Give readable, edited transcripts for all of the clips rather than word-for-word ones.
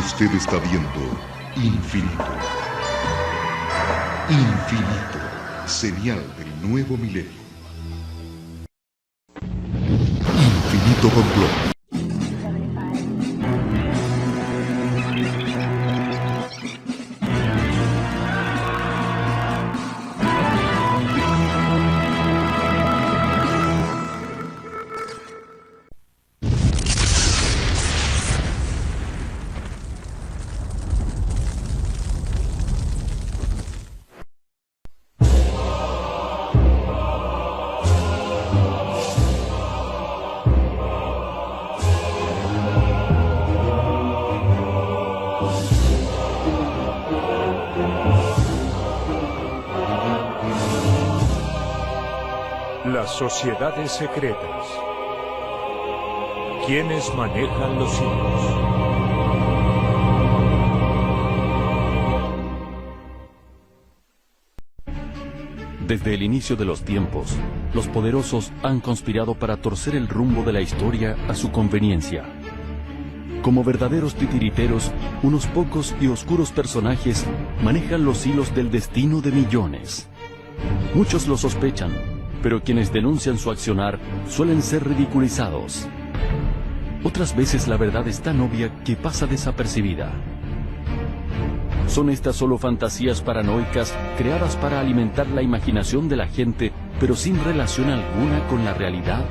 Usted está viendo Infinito. Infinito, señal del nuevo milenio. Infinito complot. Las sociedades secretas. ¿Quiénes manejan los hilos? Desde el inicio de los tiempos, los poderosos han conspirado para torcer el rumbo de la historia a su conveniencia. Como verdaderos titiriteros, unos pocos y oscuros personajes manejan los hilos del destino de millones. Muchos lo sospechan, pero quienes denuncian su accionar suelen ser ridiculizados. Otras veces la verdad es tan obvia que pasa desapercibida. ¿Son estas solo fantasías paranoicas creadas para alimentar la imaginación de la gente, pero sin relación alguna con la realidad?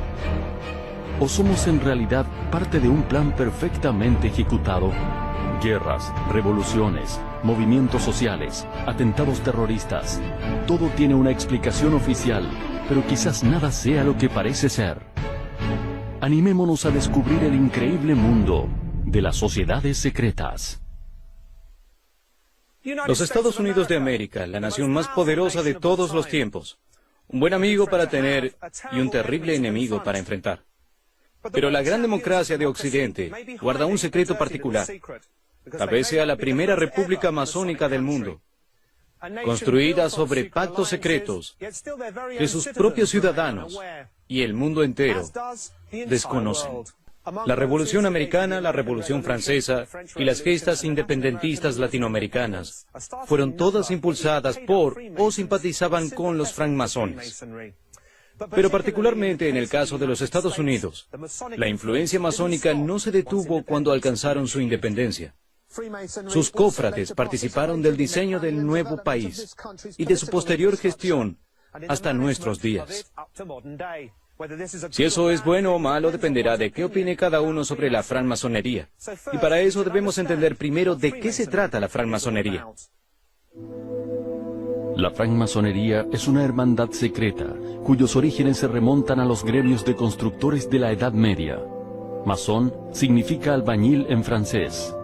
¿O somos en realidad parte de un plan perfectamente ejecutado? Guerras, revoluciones, movimientos sociales, atentados terroristas. Todo tiene una explicación oficial, pero quizás nada sea lo que parece ser. Animémonos a descubrir el increíble mundo de las sociedades secretas. Los Estados Unidos de América, la nación más poderosa de todos los tiempos. Un buen amigo para tener y un terrible enemigo para enfrentar. Pero la gran democracia de Occidente guarda un secreto particular. Tal vez sea la primera república masónica del mundo, construida sobre pactos secretos que sus propios ciudadanos y el mundo entero desconocen. La Revolución Americana, la Revolución Francesa y las gestas independentistas latinoamericanas fueron todas impulsadas por o simpatizaban con los francmasones. Pero particularmente en el caso de los Estados Unidos, la influencia masónica no se detuvo cuando alcanzaron su independencia. Sus cofrades participaron del diseño del nuevo país y de su posterior gestión hasta nuestros días. Si eso es bueno o malo dependerá de qué opine cada uno sobre la francmasonería. Y para eso debemos entender primero de qué se trata la francmasonería. La francmasonería es una hermandad secreta, cuyos orígenes se remontan a los gremios de constructores de la Edad Media. Masón significa albañil en francés.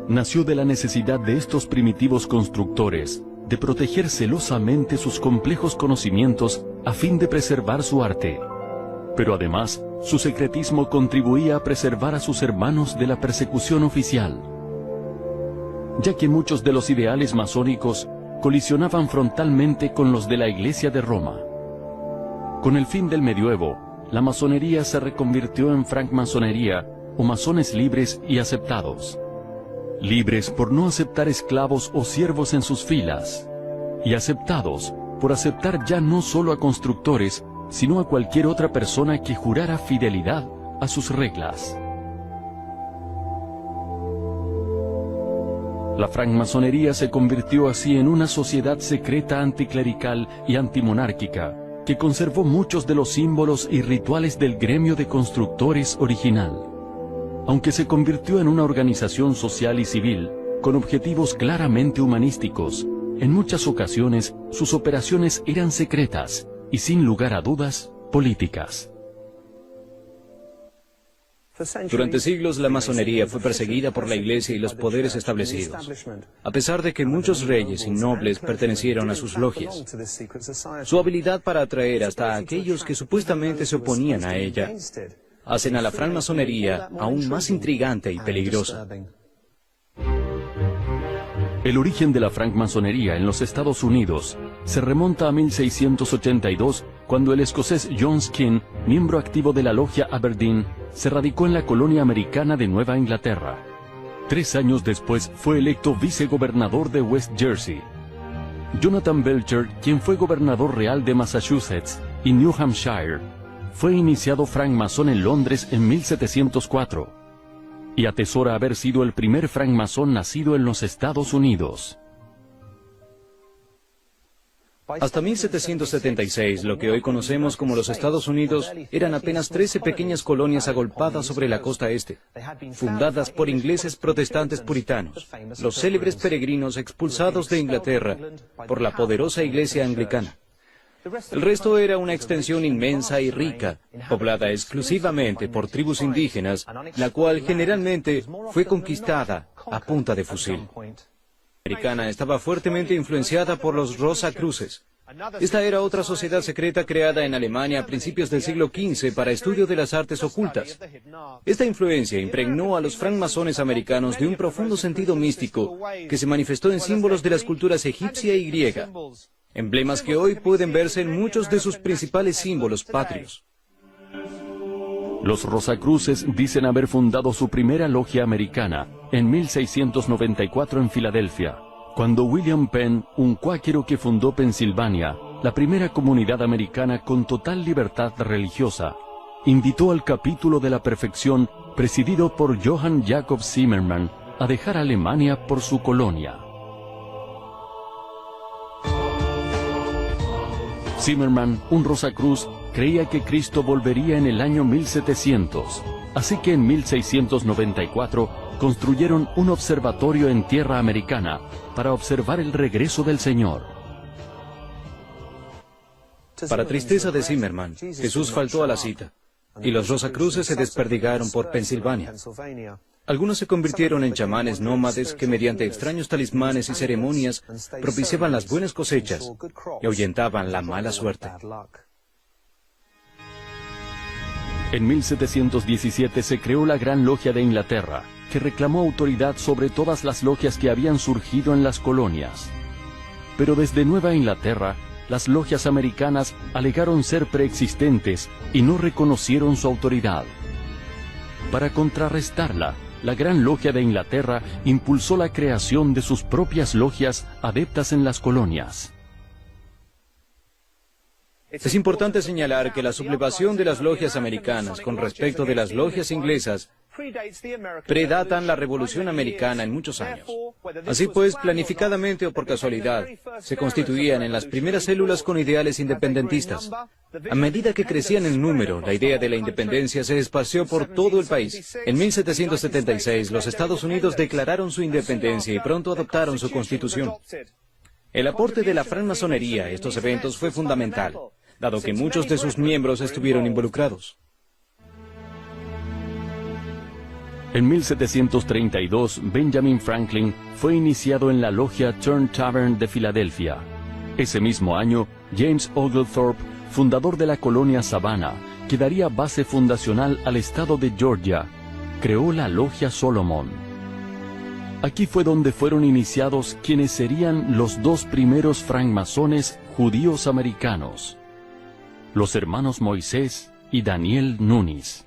Nació de la necesidad de estos primitivos constructores de proteger celosamente sus complejos conocimientos a fin de preservar su arte. Pero además, su secretismo contribuía a preservar a sus hermanos de la persecución oficial, ya que muchos de los ideales masónicos colisionaban frontalmente con los de la Iglesia de Roma. Con el fin del medioevo, la masonería se reconvirtió en francmasonería o masones libres y aceptados. Libres por no aceptar esclavos o siervos en sus filas, y aceptados por aceptar ya no solo a constructores, sino a cualquier otra persona que jurara fidelidad a sus reglas. La francmasonería se convirtió así en una sociedad secreta anticlerical y antimonárquica, que conservó muchos de los símbolos y rituales del gremio de constructores original. Aunque se convirtió en una organización social y civil, con objetivos claramente humanísticos, en muchas ocasiones sus operaciones eran secretas y sin lugar a dudas, políticas. Durante siglos la masonería fue perseguida por la Iglesia y los poderes establecidos, a pesar de que muchos reyes y nobles pertenecieron a sus logias. Su habilidad para atraer hasta a aquellos que supuestamente se oponían a ella hacen a la francmasonería aún más intrigante y peligrosa. El origen de la francmasonería en los Estados Unidos se remonta a 1682, cuando el escocés John Skene, miembro activo de la logia Aberdeen, se radicó en la colonia americana de Nueva Inglaterra. 3 años después fue electo vicegobernador de West Jersey. Jonathan Belcher, quien fue gobernador real de Massachusetts y New Hampshire, fue iniciado francmasón en Londres en 1704 y atesora haber sido el primer francmasón nacido en los Estados Unidos. Hasta 1776, lo que hoy conocemos como los Estados Unidos, eran apenas 13 pequeñas colonias agolpadas sobre la costa este, fundadas por ingleses protestantes puritanos, los célebres peregrinos expulsados de Inglaterra por la poderosa iglesia anglicana. El resto era una extensión inmensa y rica, poblada exclusivamente por tribus indígenas, la cual generalmente fue conquistada a punta de fusil. La americana estaba fuertemente influenciada por los Rosacruces. Esta era otra sociedad secreta creada en Alemania a principios del siglo XV para estudio de las artes ocultas. Esta influencia impregnó a los francmasones americanos de un profundo sentido místico que se manifestó en símbolos de las culturas egipcia y griega, emblemas que hoy pueden verse en muchos de sus principales símbolos patrios. Los Rosacruces dicen haber fundado su primera logia americana en 1694 en Filadelfia, cuando William Penn, un cuáquero que fundó Pensilvania, la primera comunidad americana con total libertad religiosa, invitó al capítulo de la perfección, presidido por Johann Jakob Zimmermann, a dejar Alemania por su colonia. Zimmermann, un Rosacruz, creía que Cristo volvería en el año 1700, así que en 1694 construyeron un observatorio en tierra americana para observar el regreso del Señor. Para tristeza de Zimmermann, Jesús faltó a la cita, y los Rosacruces se desperdigaron por Pensilvania. Algunos se convirtieron en chamanes nómades que mediante extraños talismanes y ceremonias propiciaban las buenas cosechas y ahuyentaban la mala suerte. En 1717 se creó la Gran Logia de Inglaterra, que reclamó autoridad sobre todas las logias que habían surgido en las colonias. Pero desde Nueva Inglaterra, las logias americanas alegaron ser preexistentes y no reconocieron su autoridad. Para contrarrestarla, la Gran Logia de Inglaterra impulsó la creación de sus propias logias adeptas en las colonias. Es importante señalar que la sublevación de las logias americanas con respecto de las logias inglesas predatan la Revolución Americana en muchos años. Así pues, planificadamente o por casualidad, se constituían en las primeras células con ideales independentistas. A medida que crecían en número, la idea de la independencia se esparció por todo el país. En 1776, los Estados Unidos declararon su independencia y pronto adoptaron su constitución. El aporte de la francmasonería a estos eventos fue fundamental, dado que muchos de sus miembros estuvieron involucrados. En 1732, Benjamin Franklin fue iniciado en la logia Turn Tavern de Filadelfia. Ese mismo año, James Oglethorpe, fundador de la colonia Savannah, que daría base fundacional al estado de Georgia, creó la logia Solomon. Aquí fue donde fueron iniciados quienes serían los dos primeros francmasones judíos americanos, los hermanos Moisés y Daniel Nunes.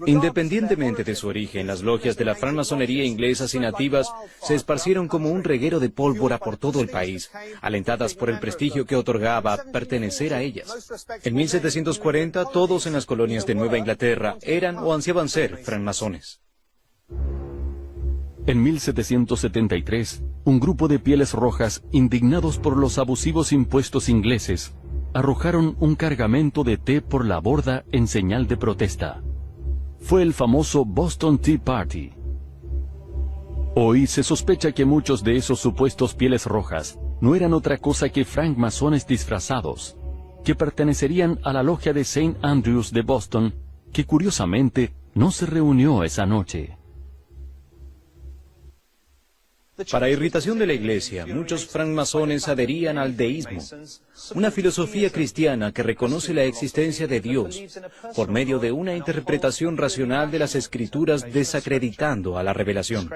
Independientemente de su origen, las logias de la francmasonería inglesas y nativas se esparcieron como un reguero de pólvora por todo el país, alentadas por el prestigio que otorgaba pertenecer a ellas. En 1740, todos en las colonias de Nueva Inglaterra eran o ansiaban ser francmasones. En 1773, un grupo de pieles rojas, indignados por los abusivos impuestos ingleses, arrojaron un cargamento de té por la borda en señal de protesta. Fue el famoso Boston Tea Party. Hoy se sospecha que muchos de esos supuestos pieles rojas no eran otra cosa que francmasones disfrazados, que pertenecerían a la logia de St. Andrews de Boston, que curiosamente no se reunió esa noche. Para irritación de la Iglesia, muchos francmasones adherían al deísmo, una filosofía cristiana que reconoce la existencia de Dios por medio de una interpretación racional de las Escrituras, desacreditando a la revelación.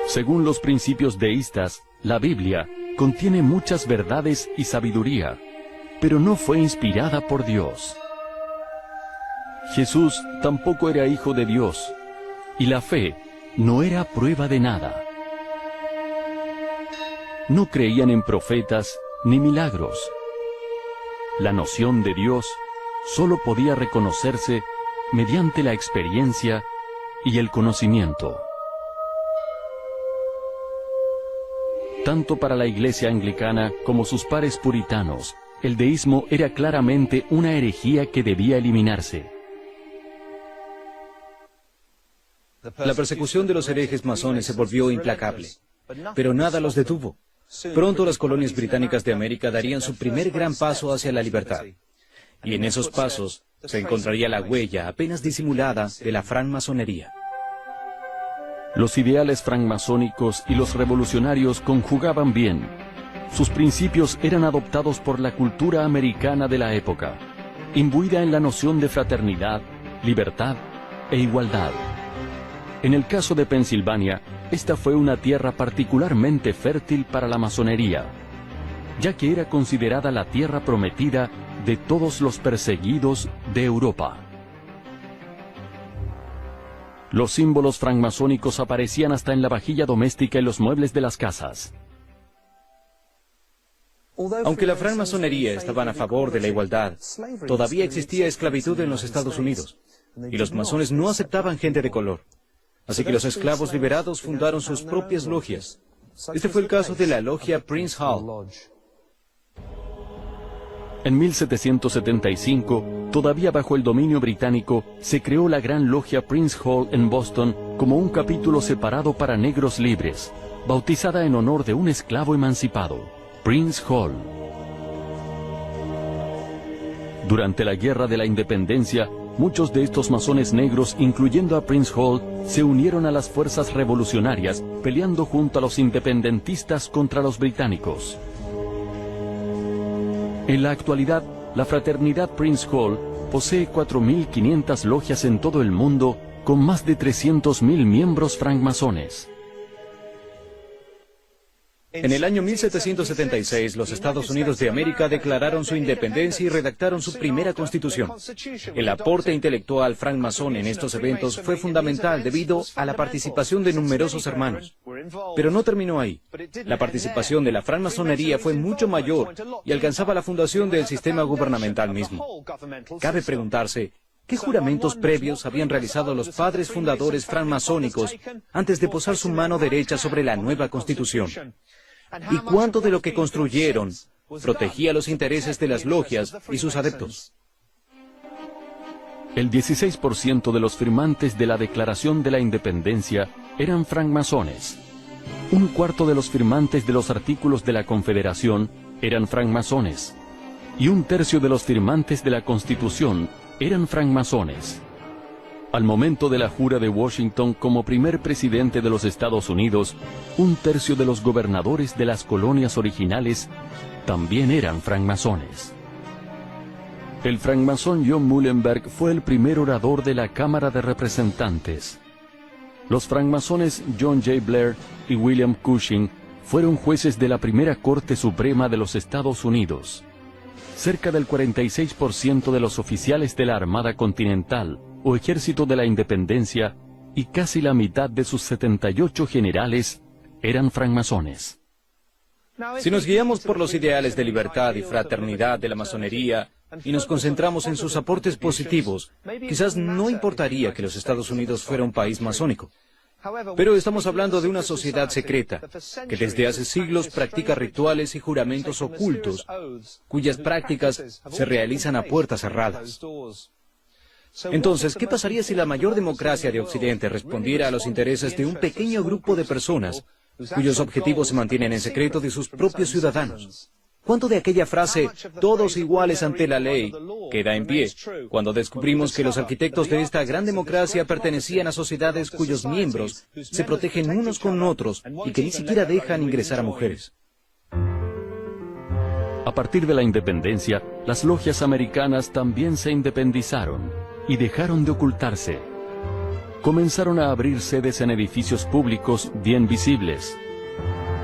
Según los principios deístas, la Biblia contiene muchas verdades y sabiduría, pero no fue inspirada por Dios. Jesús tampoco era hijo de Dios, y la fe no era prueba de nada. No creían en profetas ni milagros. La noción de Dios solo podía reconocerse mediante la experiencia y el conocimiento. Tanto para la Iglesia anglicana como sus pares puritanos, el deísmo era claramente una herejía que debía eliminarse. La persecución de los herejes masones se volvió implacable, pero nada los detuvo. Pronto las colonias británicas de América darían su primer gran paso hacia la libertad. Y en esos pasos se encontraría la huella apenas disimulada de la francmasonería. Los ideales francmasónicos y los revolucionarios conjugaban bien. Sus principios eran adoptados por la cultura americana de la época, imbuida en la noción de fraternidad, libertad e igualdad. En el caso de Pensilvania, esta fue una tierra particularmente fértil para la masonería, ya que era considerada la tierra prometida de todos los perseguidos de Europa. Los símbolos francmasónicos aparecían hasta en la vajilla doméstica y los muebles de las casas. Aunque la francmasonería estaban a favor de la igualdad, todavía existía esclavitud en los Estados Unidos, y los masones no aceptaban gente de color. Así que los esclavos liberados fundaron sus propias logias. Este fue el caso de la logia Prince Hall. En 1775, todavía bajo el dominio británico, se creó la Gran Logia Prince Hall en Boston como un capítulo separado para negros libres, bautizada en honor de un esclavo emancipado, Prince Hall. Durante la Guerra de la Independencia, muchos de estos masones negros, incluyendo a Prince Hall, se unieron a las fuerzas revolucionarias, peleando junto a los independentistas contra los británicos. En la actualidad, la fraternidad Prince Hall posee 4.500 logias en todo el mundo, con más de 300.000 miembros francmasones. En el año 1776, los Estados Unidos de América declararon su independencia y redactaron su primera constitución. El aporte intelectual francmasón en estos eventos fue fundamental debido a la participación de numerosos hermanos. Pero no terminó ahí. La participación de la francmasonería fue mucho mayor y alcanzaba la fundación del sistema gubernamental mismo. Cabe preguntarse, ¿qué juramentos previos habían realizado los padres fundadores francmasónicos antes de posar su mano derecha sobre la nueva constitución? ¿Y cuánto de lo que construyeron protegía los intereses de las logias y sus adeptos? El 16% de los firmantes de la Declaración de la Independencia eran francmasones. Un cuarto de los firmantes de los artículos de la Confederación eran francmasones. Y un tercio de los firmantes de la Constitución eran francmasones. Al momento de la jura de Washington como primer presidente de los Estados Unidos, un tercio de los gobernadores de las colonias originales también eran francmasones. El francmasón John Muhlenberg fue el primer orador de la Cámara de Representantes. Los francmasones John J. Blair y William Cushing fueron jueces de la primera Corte Suprema de los Estados Unidos. Cerca del 46% de los oficiales de la Armada Continental o Ejército de la Independencia y casi la mitad de sus 78 generales eran francmasones. Si nos guiamos por los ideales de libertad y fraternidad de la masonería y nos concentramos en sus aportes positivos, quizás no importaría que los Estados Unidos fuera un país masónico. Pero estamos hablando de una sociedad secreta, que desde hace siglos practica rituales y juramentos ocultos, cuyas prácticas se realizan a puertas cerradas. Entonces, ¿qué pasaría si la mayor democracia de Occidente respondiera a los intereses de un pequeño grupo de personas, cuyos objetivos se mantienen en secreto de sus propios ciudadanos? ¿Cuánto de aquella frase, todos iguales ante la ley, queda en pie cuando descubrimos que los arquitectos de esta gran democracia pertenecían a sociedades cuyos miembros se protegen unos con otros y que ni siquiera dejan ingresar a mujeres? A partir de la independencia, las logias americanas también se independizaron y dejaron de ocultarse. Comenzaron a abrir sedes en edificios públicos bien visibles.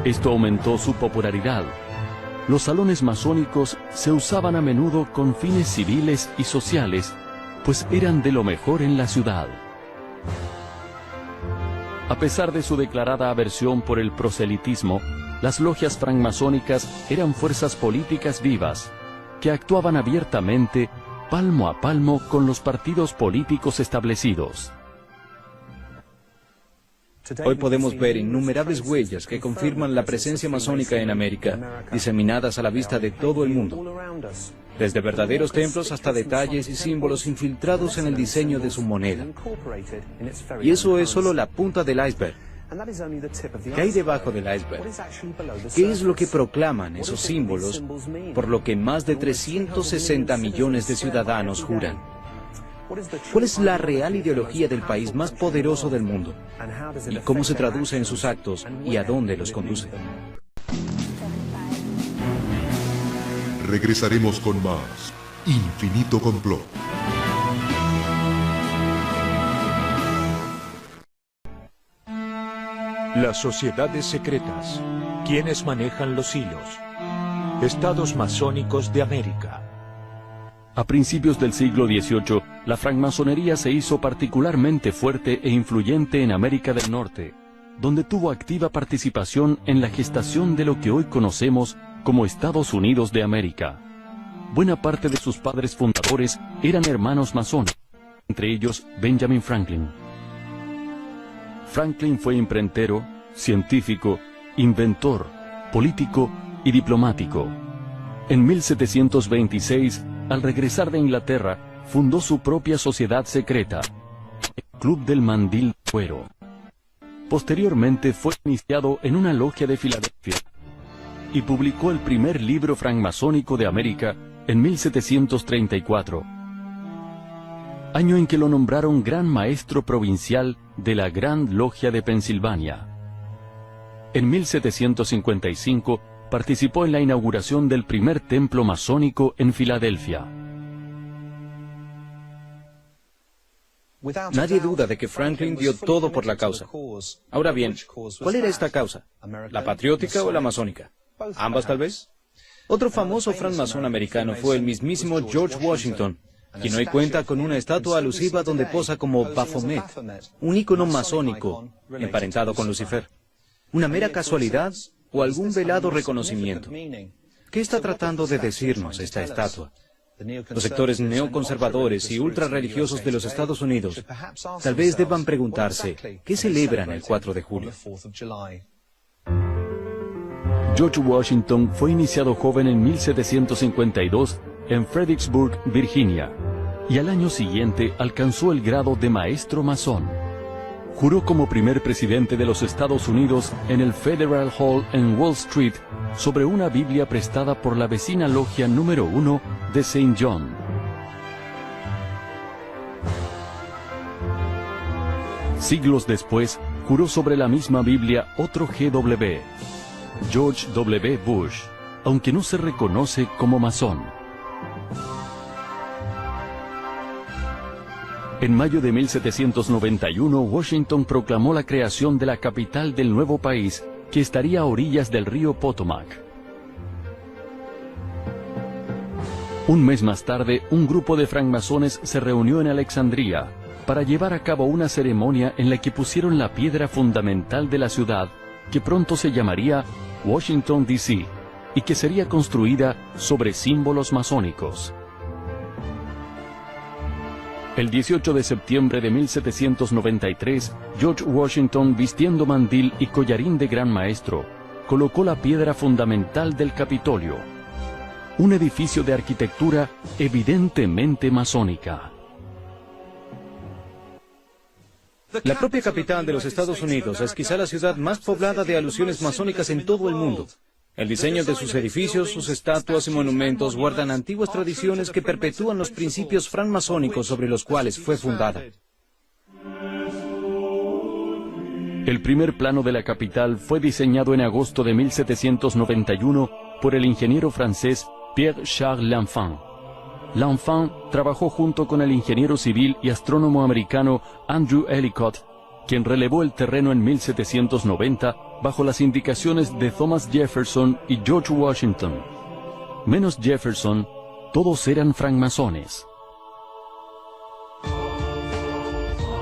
Esto aumentó su popularidad. Los salones masónicos se usaban a menudo con fines civiles y sociales pues eran de lo mejor en la ciudad. A pesar de su declarada aversión por el proselitismo, las logias francmasónicas eran fuerzas políticas vivas, que actuaban abiertamente, palmo a palmo con los partidos políticos establecidos. Hoy podemos ver innumerables huellas que confirman la presencia masónica en América, diseminadas a la vista de todo el mundo. Desde verdaderos templos hasta detalles y símbolos infiltrados en el diseño de su moneda. Y eso es solo la punta del iceberg. ¿Qué hay debajo del iceberg? ¿Qué es lo que proclaman esos símbolos por lo que más de 360 millones de ciudadanos juran? ¿Cuál es la real ideología del país más poderoso del mundo? ¿Y cómo se traduce en sus actos y a dónde los conduce? Regresaremos con más Infinito Complot. Las sociedades secretas. ¿Quiénes manejan los hilos? Estados masónicos de América. A principios del siglo XVIII, la francmasonería se hizo particularmente fuerte e influyente en América del Norte, donde tuvo activa participación en la gestación de lo que hoy conocemos como Estados Unidos de América. Buena parte de sus padres fundadores eran hermanos masones, entre ellos Benjamin Franklin. Franklin fue imprentero, científico, inventor, político y diplomático. En 1726, al regresar de Inglaterra, fundó su propia sociedad secreta, el Club del Mandil de Cuero. Posteriormente fue iniciado en una logia de Filadelfia y publicó el primer libro francmasónico de América en 1734, año en que lo nombraron Gran Maestro Provincial de la Gran Logia de Pensilvania. En 1755 participó en la inauguración del primer templo masónico en Filadelfia. Nadie duda de que Franklin dio todo por la causa. Ahora bien, ¿cuál era esta causa? ¿La patriótica o la masónica? ¿Ambas tal vez? Otro famoso francmasón americano fue el mismísimo George Washington, quien hoy cuenta con una estatua alusiva donde posa como Baphomet, un ícono masónico emparentado con Lucifer. ¿Una mera casualidad o algún velado reconocimiento? ¿Qué está tratando de decirnos esta estatua? Los sectores neoconservadores y ultrarreligiosos de los Estados Unidos tal vez deban preguntarse, ¿qué celebran el 4 de julio? George Washington fue iniciado joven en 1752 en Fredericksburg, Virginia, y al año siguiente alcanzó el grado de maestro masón. Juró como primer presidente de los Estados Unidos en el Federal Hall en Wall Street sobre una Biblia prestada por la vecina logia número 1 de St. John. Siglos después, juró sobre la misma Biblia otro GW, George W. Bush, aunque no se reconoce como masón. En mayo de 1791, Washington proclamó la creación de la capital del nuevo país, que estaría a orillas del río Potomac. Un mes más tarde, un grupo de francmasones se reunió en Alexandria para llevar a cabo una ceremonia en la que pusieron la piedra fundamental de la ciudad, que pronto se llamaría Washington, D.C., y que sería construida sobre símbolos masónicos. El 18 de septiembre de 1793, George Washington, vistiendo mandil y collarín de gran maestro, colocó la piedra fundamental del Capitolio, un edificio de arquitectura evidentemente masónica. La propia capital de los Estados Unidos es quizá la ciudad más poblada de alusiones masónicas en todo el mundo. El diseño de sus edificios, sus estatuas y monumentos guardan antiguas tradiciones que perpetúan los principios francmasónicos sobre los cuales fue fundada. El primer plano de la capital fue diseñado en agosto de 1791 por el ingeniero francés Pierre-Charles L'Enfant. L'Enfant trabajó junto con el ingeniero civil y astrónomo americano Andrew Ellicott, quien relevó el terreno en 1790 bajo las indicaciones de Thomas Jefferson y George Washington. Menos Jefferson, todos eran francmasones.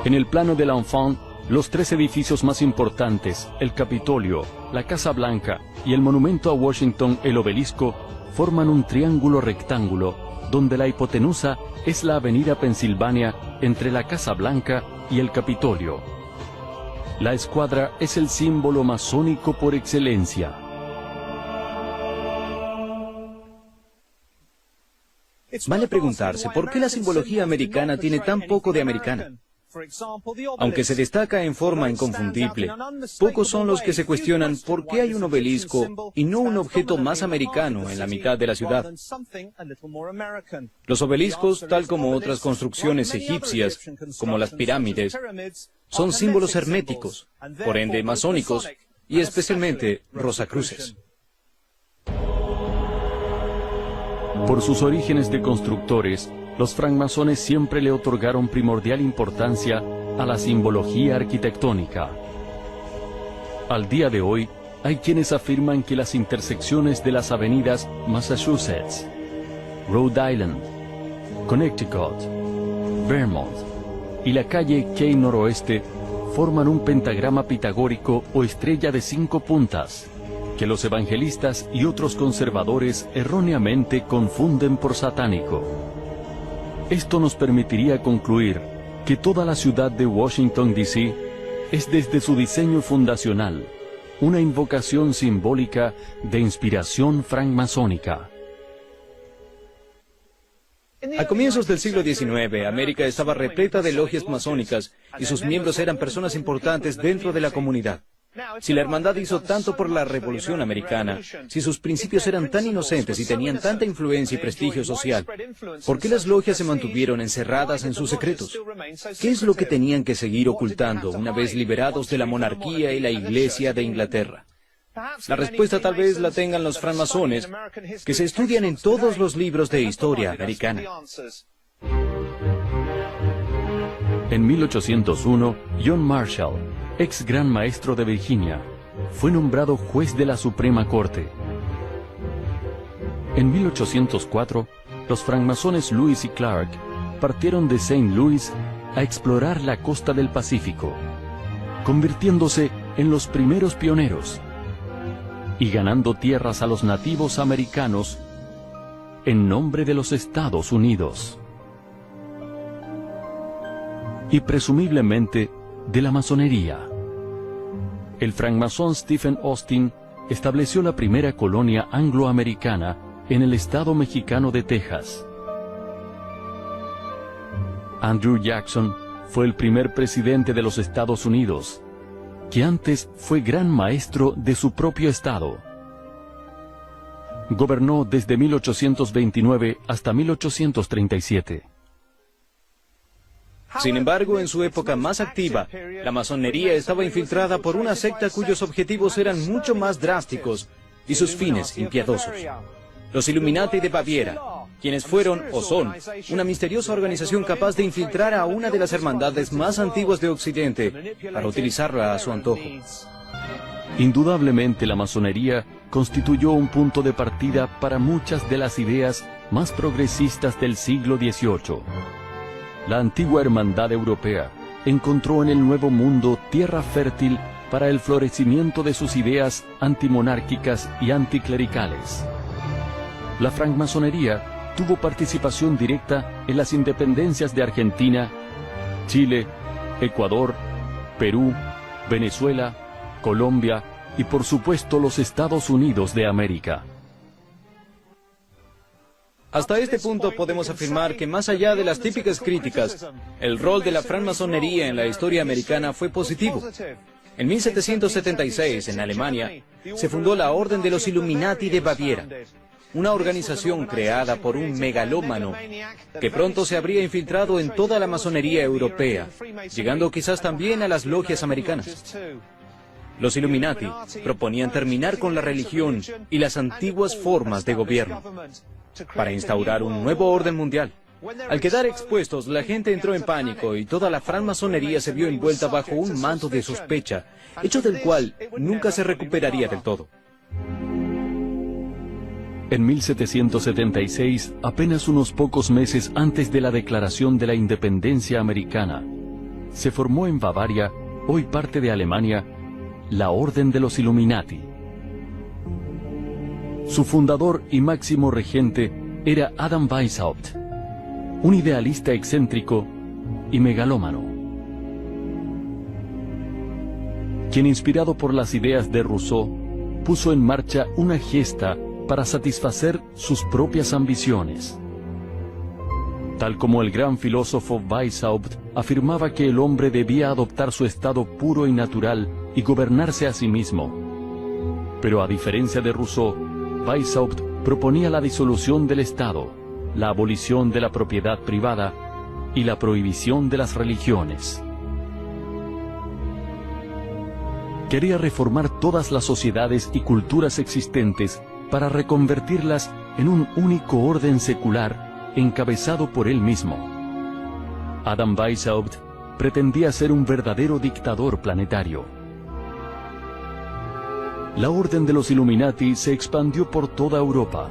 En el plano de l'Enfant, los tres edificios más importantes, el Capitolio, la Casa Blanca y el monumento a Washington, el Obelisco, forman un triángulo rectángulo, donde la hipotenusa es la avenida Pensilvania entre la Casa Blanca y el Capitolio. La escuadra es el símbolo masónico por excelencia. Vale preguntarse por qué la simbología americana tiene tan poco de americana. Aunque se destaca en forma inconfundible, pocos son los que se cuestionan por qué hay un obelisco y no un objeto más americano en la mitad de la ciudad. Los obeliscos, tal como otras construcciones egipcias, como las pirámides, son símbolos herméticos, por ende masónicos, y especialmente rosacruces. Por sus orígenes de constructores, los francmasones siempre le otorgaron primordial importancia a la simbología arquitectónica. Al día de hoy, hay quienes afirman que las intersecciones de las avenidas Massachusetts, Rhode Island, Connecticut, Vermont y la calle Key Noroeste forman un pentagrama pitagórico o estrella de 5 puntas, que los evangelistas y otros conservadores erróneamente confunden por satánico. Esto nos permitiría concluir que toda la ciudad de Washington, D.C. es desde su diseño fundacional una invocación simbólica de inspiración francmasónica. A comienzos del siglo XIX, América estaba repleta de logias masónicas y sus miembros eran personas importantes dentro de la comunidad. Si la hermandad hizo tanto por la Revolución Americana, si sus principios eran tan inocentes y tenían tanta influencia y prestigio social, ¿por qué las logias se mantuvieron encerradas en sus secretos? ¿Qué es lo que tenían que seguir ocultando una vez liberados de la monarquía y la Iglesia de Inglaterra? La respuesta tal vez la tengan los francmasones, que se estudian en todos los libros de historia americana. En 1801, John Marshall, ex gran maestro de Virginia, fue nombrado juez de la Suprema Corte. En 1804, los francmasones Lewis y Clark partieron de St. Louis a explorar la costa del Pacífico, convirtiéndose en los primeros pioneros y ganando tierras a los nativos americanos en nombre de los Estados Unidos. Y presumiblemente de la masonería. El francmasón Stephen Austin estableció la primera colonia angloamericana en el estado mexicano de Texas. Andrew Jackson fue el primer presidente de los Estados Unidos, que antes fue gran maestro de su propio estado. Gobernó desde 1829 hasta 1837. Sin embargo, en su época más activa, la masonería estaba infiltrada por una secta cuyos objetivos eran mucho más drásticos y sus fines impiedosos. Los Illuminati de Baviera, quienes fueron o son una misteriosa organización capaz de infiltrar a una de las hermandades más antiguas de Occidente para utilizarla a su antojo. Indudablemente la masonería constituyó un punto de partida para muchas de las ideas más progresistas del siglo XVIII. La antigua hermandad europea encontró en el Nuevo Mundo tierra fértil para el florecimiento de sus ideas antimonárquicas y anticlericales. La francmasonería tuvo participación directa en las independencias de Argentina, Chile, Ecuador, Perú, Venezuela, Colombia y por supuesto los Estados Unidos de América. Hasta este punto podemos afirmar que más allá de las típicas críticas, el rol de la francmasonería en la historia americana fue positivo. En 1776, en Alemania, se fundó la Orden de los Illuminati de Baviera, una organización creada por un megalómano que pronto se habría infiltrado en toda la masonería europea, llegando quizás también a las logias americanas. Los Illuminati proponían terminar con la religión y las antiguas formas de gobierno, para instaurar un nuevo orden mundial. Al quedar expuestos, la gente entró en pánico y toda la francmasonería se vio envuelta bajo un manto de sospecha, hecho del cual nunca se recuperaría del todo. En 1776, apenas unos pocos meses antes de la declaración de la independencia americana, se formó en Bavaria, hoy parte de Alemania, la Orden de los Illuminati. Su fundador y máximo regente era Adam Weishaupt, un idealista excéntrico y megalómano, quien, inspirado por las ideas de Rousseau, puso en marcha una gesta para satisfacer sus propias ambiciones. Tal como el gran filósofo Weishaupt afirmaba que el hombre debía adoptar su estado puro y natural y gobernarse a sí mismo. Pero a diferencia de Rousseau, Weishaupt proponía la disolución del Estado, la abolición de la propiedad privada y la prohibición de las religiones. Quería reformar todas las sociedades y culturas existentes para reconvertirlas en un único orden secular encabezado por él mismo. Adam Weishaupt pretendía ser un verdadero dictador planetario. La Orden de los Illuminati se expandió por toda Europa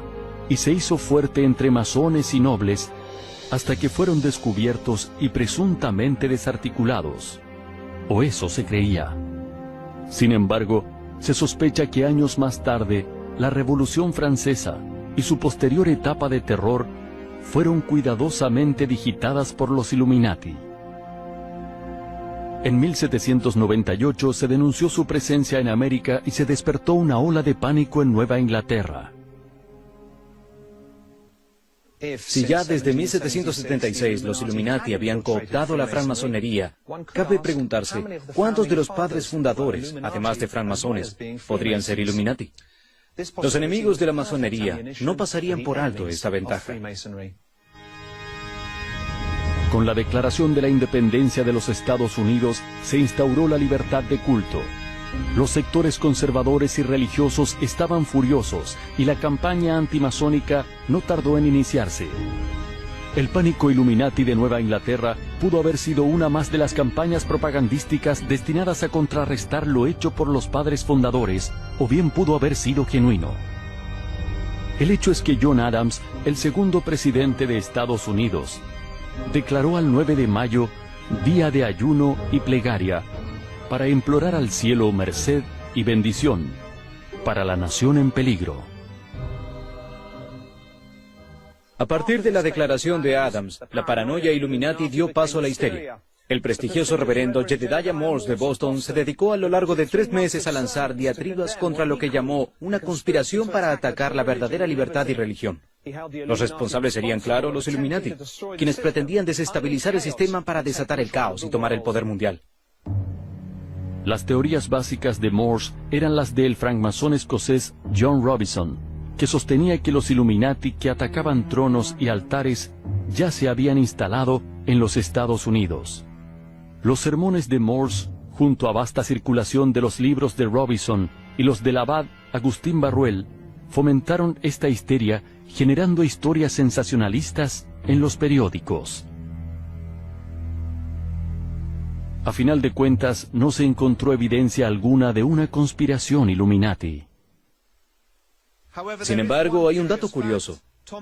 y se hizo fuerte entre masones y nobles hasta que fueron descubiertos y presuntamente desarticulados. O eso se creía. Sin embargo, se sospecha que años más tarde, la Revolución Francesa y su posterior etapa de terror fueron cuidadosamente digitadas por los Illuminati. En 1798 se denunció su presencia en América y se despertó una ola de pánico en Nueva Inglaterra. Si ya desde 1776 los Illuminati habían cooptado la francmasonería, cabe preguntarse, ¿cuántos de los padres fundadores, además de francmasones, podrían ser Illuminati? Los enemigos de la masonería no pasarían por alto esta ventaja. Con la declaración de la independencia de los Estados Unidos se instauró la libertad de culto. Los sectores conservadores y religiosos estaban furiosos y la campaña antimasónica no tardó en iniciarse. El pánico Illuminati de Nueva Inglaterra pudo haber sido una más de las campañas propagandísticas destinadas a contrarrestar lo hecho por los padres fundadores, o bien pudo haber sido genuino. El hecho es que John Adams, el segundo presidente de Estados Unidos, declaró al 9 de mayo día de ayuno y plegaria para implorar al cielo merced y bendición para la nación en peligro. A partir de la declaración de Adams, la paranoia Illuminati dio paso a la histeria. El prestigioso reverendo Jedediah Morse de Boston se dedicó a lo largo de 3 meses a lanzar diatribas contra lo que llamó una conspiración para atacar la verdadera libertad y religión. Los responsables serían, claro, los Illuminati, quienes pretendían desestabilizar el sistema para desatar el caos y tomar el poder mundial. Las teorías básicas de Morse eran las del francmasón escocés John Robison, que sostenía que los Illuminati que atacaban tronos y altares ya se habían instalado en los Estados Unidos. Los sermones de Morse, junto a vasta circulación de los libros de Robison y los del abad Agustín Barruel, fomentaron esta histeria, generando historias sensacionalistas en los periódicos. A final de cuentas, no se encontró evidencia alguna de una conspiración Illuminati. Sin embargo, hay un dato curioso.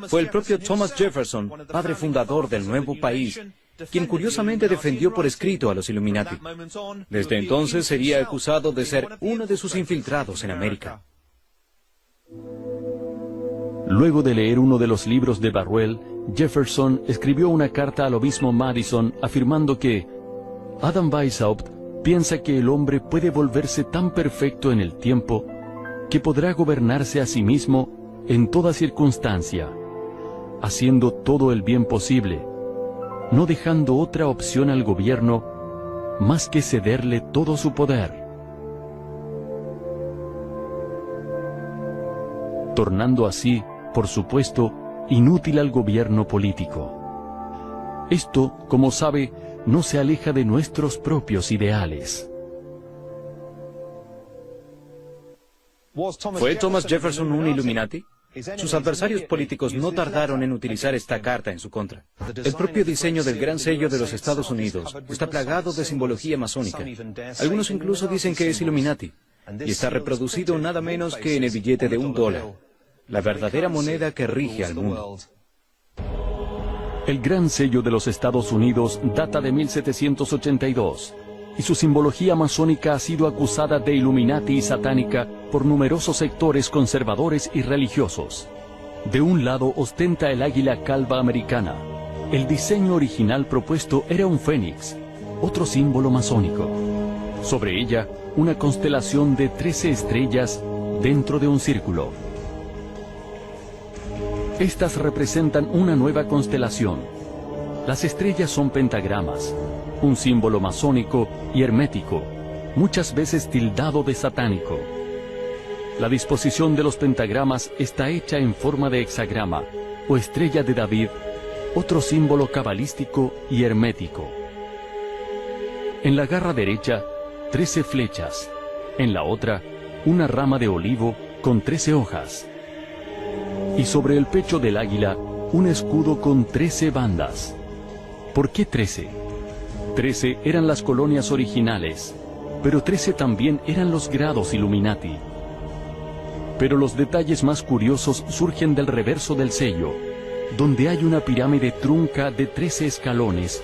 Fue el propio Thomas Jefferson, padre fundador del nuevo país, quien curiosamente defendió por escrito a los Illuminati. Desde entonces sería acusado de ser uno de sus infiltrados en América. Luego de leer uno de los libros de Barruel, Jefferson escribió una carta al obispo Madison afirmando que Adam Weishaupt piensa que el hombre puede volverse tan perfecto en el tiempo que podrá gobernarse a sí mismo en toda circunstancia, haciendo todo el bien posible, no dejando otra opción al gobierno más que cederle todo su poder, tornando así, por supuesto, inútil al gobierno político. Esto, como sabe, no se aleja de nuestros propios ideales. ¿Fue Thomas Jefferson un Illuminati? Sus adversarios políticos no tardaron en utilizar esta carta en su contra. El propio diseño del gran sello de los Estados Unidos está plagado de simbología masónica. Algunos incluso dicen que es Illuminati, y está reproducido nada menos que en el billete de $1, la verdadera moneda que rige al mundo. El Gran Sello de los Estados Unidos data de 1782 y su simbología masónica ha sido acusada de Illuminati y satánica por numerosos sectores conservadores y religiosos. De un lado ostenta el águila calva americana. El diseño original propuesto era un fénix, otro símbolo masónico. Sobre ella, una constelación de 13 estrellas dentro de un círculo. Estas representan una nueva constelación. Las estrellas son pentagramas, un símbolo masónico y hermético, muchas veces tildado de satánico. La disposición de los pentagramas está hecha en forma de hexagrama o estrella de David, otro símbolo cabalístico y hermético. En la garra derecha, 13 flechas, en la otra, una rama de olivo con 13 hojas. Y sobre el pecho del águila, un escudo con 13 bandas. ¿Por qué 13? 13 eran las colonias originales, pero 13 también eran los grados Illuminati. Pero los detalles más curiosos surgen del reverso del sello, donde hay una pirámide trunca de 13 escalones,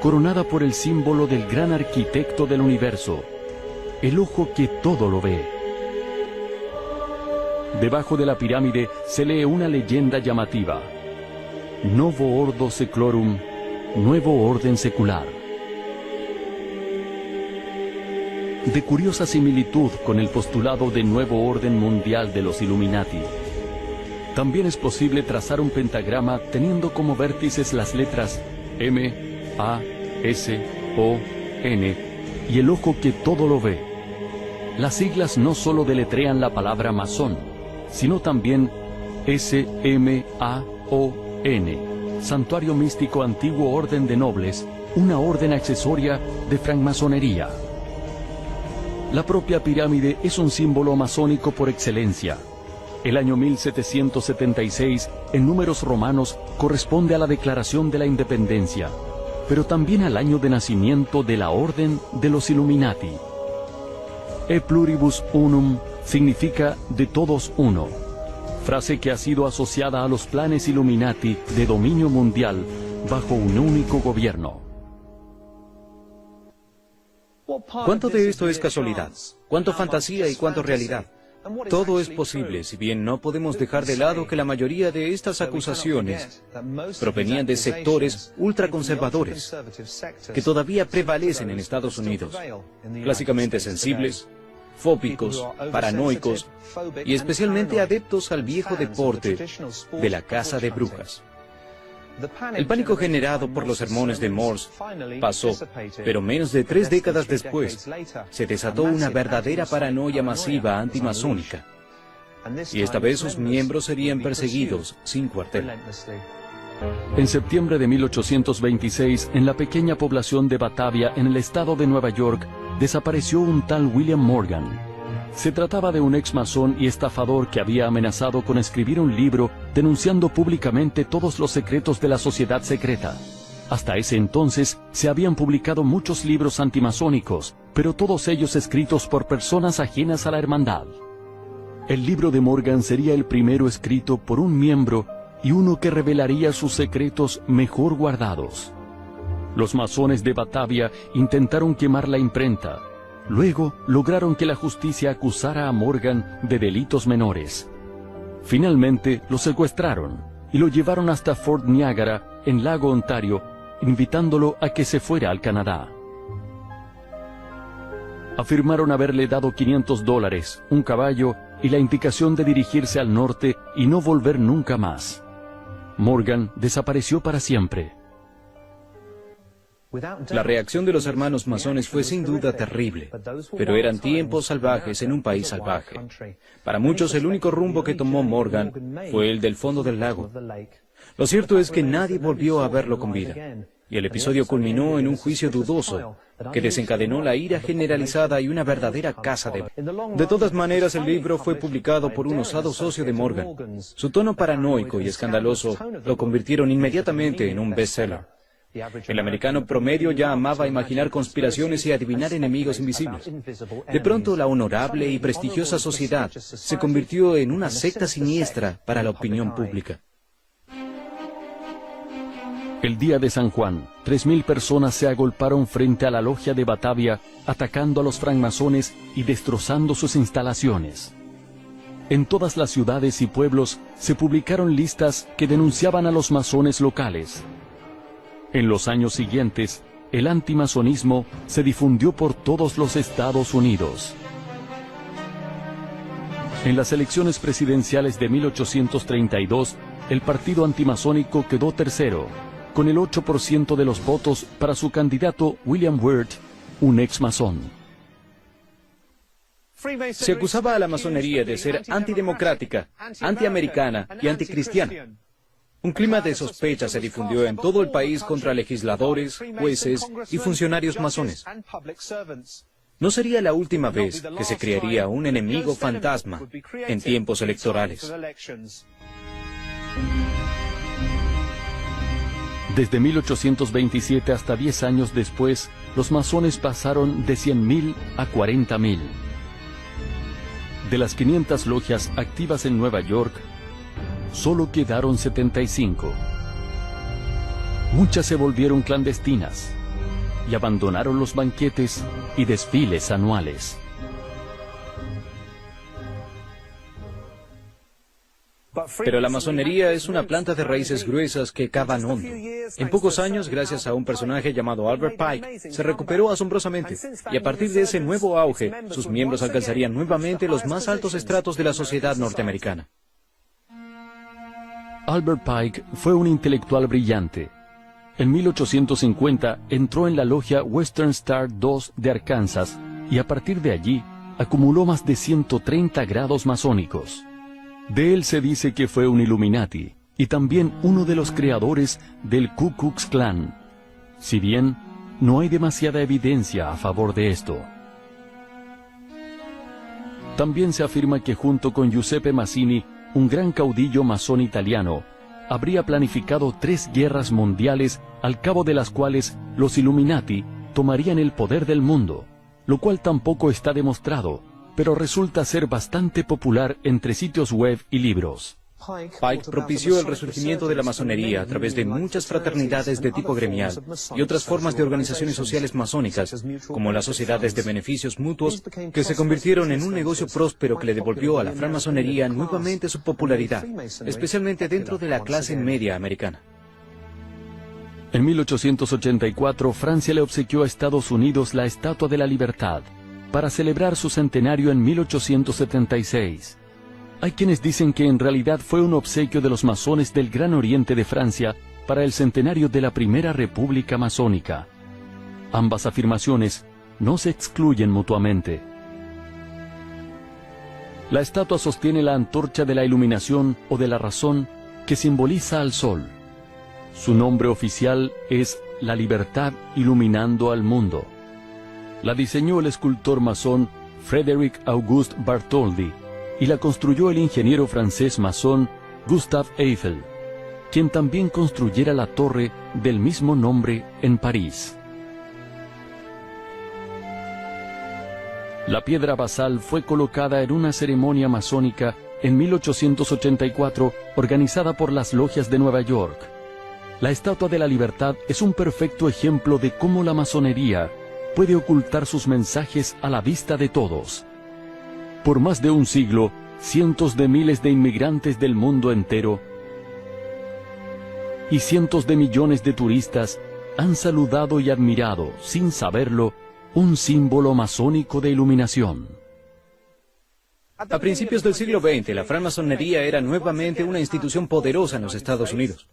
coronada por el símbolo del gran arquitecto del universo, el ojo que todo lo ve. Debajo de la pirámide se lee una leyenda llamativa: Novo Ordo Seclorum, nuevo orden secular. De curiosa similitud con el postulado de nuevo orden mundial de los Illuminati. También es posible trazar un pentagrama teniendo como vértices las letras M, A, S, O, N y el ojo que todo lo ve. Las siglas no solo deletrean la palabra masón, sino también S-M-A-O-N, Santuario Místico Antiguo Orden de Nobles, una orden accesoria de francmasonería. La propia pirámide es un símbolo masónico por excelencia. El año 1776, en números romanos, corresponde a la Declaración de la Independencia, pero también al año de nacimiento de la Orden de los Illuminati. E pluribus unum significa de todos uno, frase que ha sido asociada a los planes Illuminati de dominio mundial bajo un único gobierno. ¿Cuánto de esto es casualidad? ¿Cuánto fantasía y cuánto realidad? Todo es posible, si bien no podemos dejar de lado que la mayoría de estas acusaciones provenían de sectores ultraconservadores que todavía prevalecen en Estados Unidos, clásicamente sensibles, fóbicos, paranoicos y especialmente adeptos al viejo deporte de la caza de brujas. El pánico generado por los sermones de Morse pasó, pero menos de 3 décadas después, se desató una verdadera paranoia masiva antimasónica. Y esta vez sus miembros serían perseguidos sin cuartel. En septiembre de 1826, en la pequeña población de Batavia, en el estado de Nueva York, desapareció un tal William Morgan. Se trataba de un ex masón y estafador que había amenazado con escribir un libro denunciando públicamente todos los secretos de la sociedad secreta. Hasta ese entonces se habían publicado muchos libros antimasónicos, pero todos ellos escritos por personas ajenas a la hermandad. El libro de Morgan sería el primero escrito por un miembro y uno que revelaría sus secretos mejor guardados. Los masones de Batavia intentaron quemar la imprenta. Luego lograron que la justicia acusara a Morgan de delitos menores. Finalmente lo secuestraron y lo llevaron hasta Fort Niagara, en Lago Ontario, invitándolo a que se fuera al Canadá. Afirmaron haberle dado $500, un caballo y la indicación de dirigirse al norte y no volver nunca más. Morgan desapareció para siempre. La reacción de los hermanos masones fue sin duda terrible, pero eran tiempos salvajes en un país salvaje. Para muchos el único rumbo que tomó Morgan fue el del fondo del lago. Lo cierto es que nadie volvió a verlo con vida, y el episodio culminó en un juicio dudoso que desencadenó la ira generalizada y una verdadera caza de... De todas maneras, el libro fue publicado por un osado socio de Morgan. Su tono paranoico y escandaloso lo convirtieron inmediatamente en un bestseller. El americano promedio ya amaba imaginar conspiraciones y adivinar enemigos invisibles. De pronto, la honorable y prestigiosa sociedad se convirtió en una secta siniestra para la opinión pública. El día de San Juan, 3.000 personas se agolparon frente a la logia de Batavia, atacando a los francmasones y destrozando sus instalaciones. En todas las ciudades y pueblos se publicaron listas que denunciaban a los masones locales. En los años siguientes, el antimasonismo se difundió por todos los Estados Unidos. En las elecciones presidenciales de 1832, el partido antimasónico quedó tercero, con el 8% de los votos para su candidato William Wirt, un ex masón. Se acusaba a la masonería de ser antidemocrática, antiamericana y anticristiana. Un clima de sospecha se difundió en todo el país contra legisladores, jueces y funcionarios masones. No sería la última vez que se crearía un enemigo fantasma en tiempos electorales. Desde 1827 hasta 10 años después, los masones pasaron de 100.000 a 40.000. De las 500 logias activas en Nueva York, solo quedaron 75. Muchas se volvieron clandestinas y abandonaron los banquetes y desfiles anuales. Pero la masonería es una planta de raíces gruesas que cavan hondo. En pocos años, gracias a un personaje llamado Albert Pike, se recuperó asombrosamente. Y a partir de ese nuevo auge, sus miembros alcanzarían nuevamente los más altos estratos de la sociedad norteamericana. Albert Pike fue un intelectual brillante. En 1850 entró en la logia Western Star II de Arkansas y a partir de allí acumuló más de 130 grados masónicos. De él se dice que fue un Illuminati y también uno de los creadores del Ku Klux Klan, si bien no hay demasiada evidencia a favor de esto. También se afirma que junto con Giuseppe Mazzini, un gran caudillo masón italiano, habría planificado 3 guerras mundiales al cabo de las cuales los Illuminati tomarían el poder del mundo, lo cual tampoco está demostrado, pero resulta ser bastante popular entre sitios web y libros. Pike propició el resurgimiento de la masonería a través de muchas fraternidades de tipo gremial y otras formas de organizaciones sociales masónicas, como las sociedades de beneficios mutuos, que se convirtieron en un negocio próspero que le devolvió a la francmasonería nuevamente su popularidad, especialmente dentro de la clase media americana. En 1884, Francia le obsequió a Estados Unidos la Estatua de la Libertad, para celebrar su centenario en 1876. Hay quienes dicen que en realidad fue un obsequio de los masones del Gran Oriente de Francia para el centenario de la Primera República Masónica. Ambas afirmaciones no se excluyen mutuamente. La estatua sostiene la antorcha de la iluminación o de la razón que simboliza al sol. Su nombre oficial es La Libertad Iluminando al Mundo. La diseñó el escultor masón Frédéric Auguste Bartholdi y la construyó el ingeniero francés masón Gustave Eiffel, quien también construyera la torre del mismo nombre en París. La piedra basal fue colocada en una ceremonia masónica en 1884 organizada por las logias de Nueva York. La Estatua de la Libertad es un perfecto ejemplo de cómo la masonería puede ocultar sus mensajes a la vista de todos. Por más de un siglo, cientos de miles de inmigrantes del mundo entero y cientos de millones de turistas han saludado y admirado, sin saberlo, un símbolo masónico de iluminación. A principios del siglo XX, la francmasonería era nuevamente una institución poderosa en los Estados Unidos.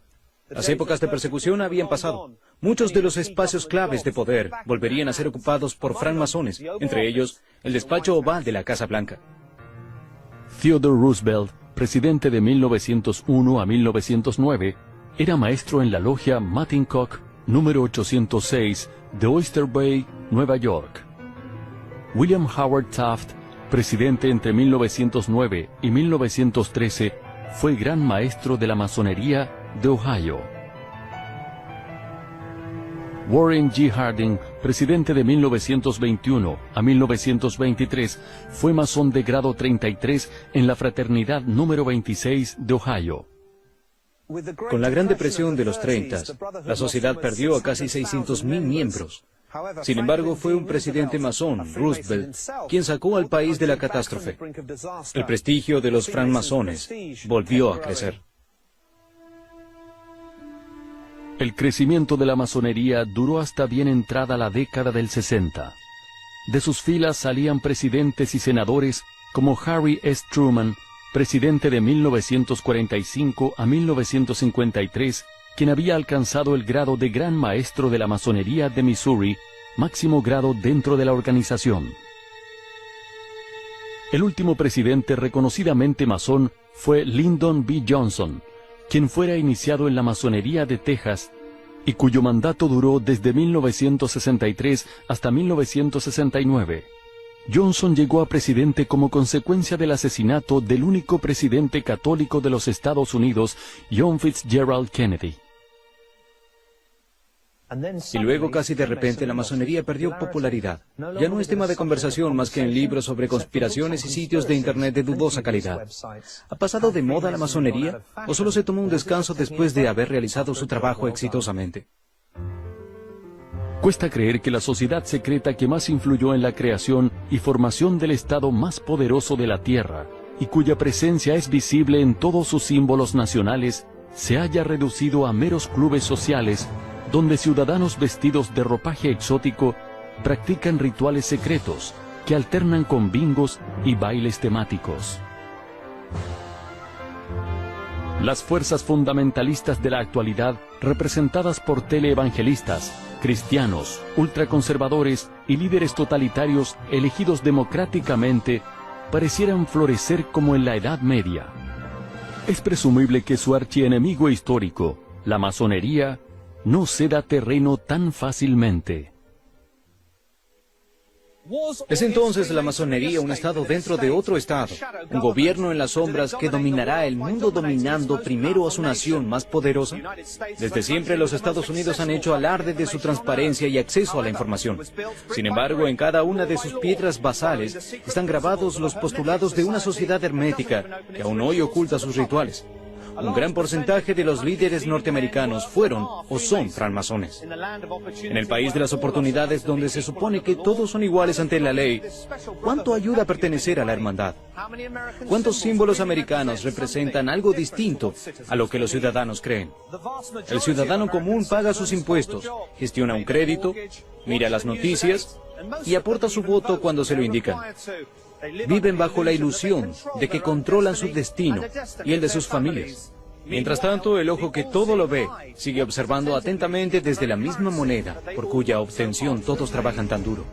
Las épocas de persecución habían pasado. Muchos de los espacios claves de poder volverían a ser ocupados por francmasones, entre ellos el despacho oval de la Casa Blanca. Theodore Roosevelt, presidente de 1901 a 1909, era maestro en la logia Mattincock número 806 de Oyster Bay, Nueva York. William Howard Taft, presidente entre 1909 y 1913, fue gran maestro de la masonería de Ohio. Warren G. Harding, presidente de 1921 a 1923, fue masón de grado 33 en la fraternidad número 26 de Ohio. Con la Gran Depresión de los 30, la sociedad perdió a casi 600.000 miembros. Sin embargo, fue un presidente masón, Roosevelt, quien sacó al país de la catástrofe. El prestigio de los francmasones volvió a crecer. El crecimiento de la masonería duró hasta bien entrada la década del 60. De sus filas salían presidentes y senadores como Harry S. Truman, presidente de 1945 a 1953, quien había alcanzado el grado de Gran Maestro de la Masonería de Missouri, máximo grado dentro de la organización. El último presidente reconocidamente masón fue Lyndon B. Johnson, quien fuera iniciado en la masonería de Texas y cuyo mandato duró desde 1963 hasta 1969. Johnson llegó a presidente como consecuencia del asesinato del único presidente católico de los Estados Unidos, John Fitzgerald Kennedy. Y luego, casi de repente, la masonería perdió popularidad. Ya no es tema de conversación más que en libros sobre conspiraciones y sitios de Internet de dudosa calidad. ¿Ha pasado de moda la masonería o solo se tomó un descanso después de haber realizado su trabajo exitosamente? Cuesta creer que la sociedad secreta que más influyó en la creación y formación del Estado más poderoso de la Tierra, y cuya presencia es visible en todos sus símbolos nacionales, se haya reducido a meros clubes sociales, donde ciudadanos vestidos de ropaje exótico practican rituales secretos que alternan con bingos y bailes temáticos. Las fuerzas fundamentalistas de la actualidad, representadas por teleevangelistas, cristianos, ultraconservadores y líderes totalitarios elegidos democráticamente, parecieran florecer como en la Edad Media. Es presumible que su archienemigo histórico, la masonería, no ceda terreno tan fácilmente. Es entonces la masonería un estado dentro de otro estado, un gobierno en las sombras que dominará el mundo dominando primero a su nación más poderosa. Desde siempre los Estados Unidos han hecho alarde de su transparencia y acceso a la información. Sin embargo, en cada una de sus piedras basales están grabados los postulados de una sociedad hermética que aún hoy oculta sus rituales. Un gran porcentaje de los líderes norteamericanos fueron o son francmasones. En el país de las oportunidades, donde se supone que todos son iguales ante la ley, ¿cuánto ayuda a pertenecer a la hermandad? ¿Cuántos símbolos americanos representan algo distinto a lo que los ciudadanos creen? El ciudadano común paga sus impuestos, gestiona un crédito, mira las noticias y aporta su voto cuando se lo indican. Viven bajo la ilusión de que controlan su destino y el de sus familias. Mientras tanto, el ojo que todo lo ve sigue observando atentamente desde la misma moneda por cuya obtención todos trabajan tan duro.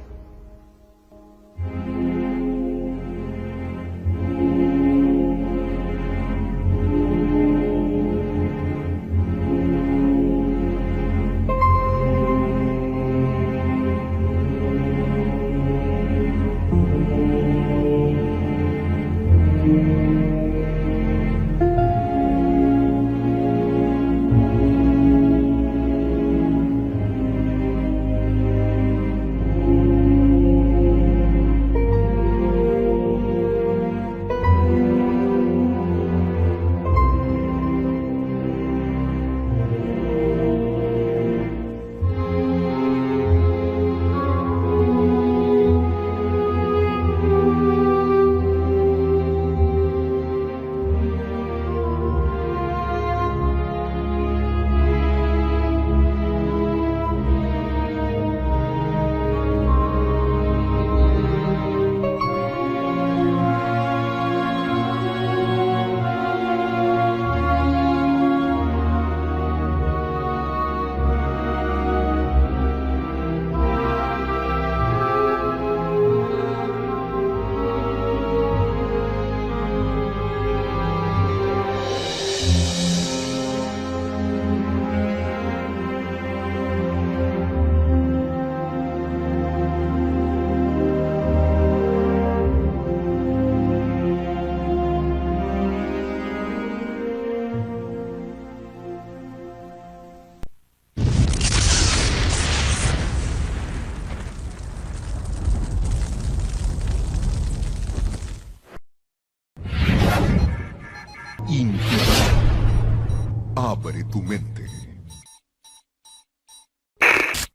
tu mente.